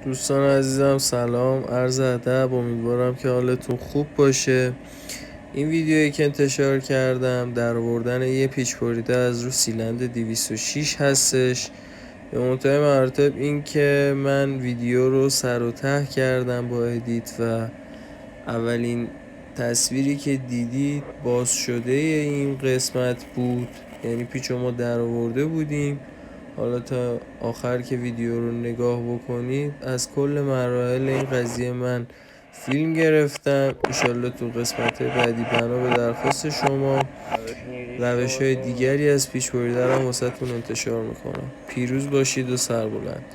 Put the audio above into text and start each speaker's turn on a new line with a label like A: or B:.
A: دوستان عزیزم سلام، عرض ادب. امیدوارم که حالتون خوب باشه. این ویدیویی که انتشار کردم در آوردن یه پیچ بریده از رو سیلند 206 هستش. به منتهای مراتب این که من ویدیو رو سر و ته کردم با ادیت و اولین تصویری که دیدید باز شده این قسمت بود، یعنی پیچو ما در آورده بودیم. حالا تا آخر که ویدیو رو نگاه بکنید از کل مراحل این قضیه من فیلم گرفتم. انشالله تو قسمت بعدی بنا به درخواست شما روش های دیگری از پیچ بریده رو واسهتون انتشار میکنم. پیروز باشید و سربلند.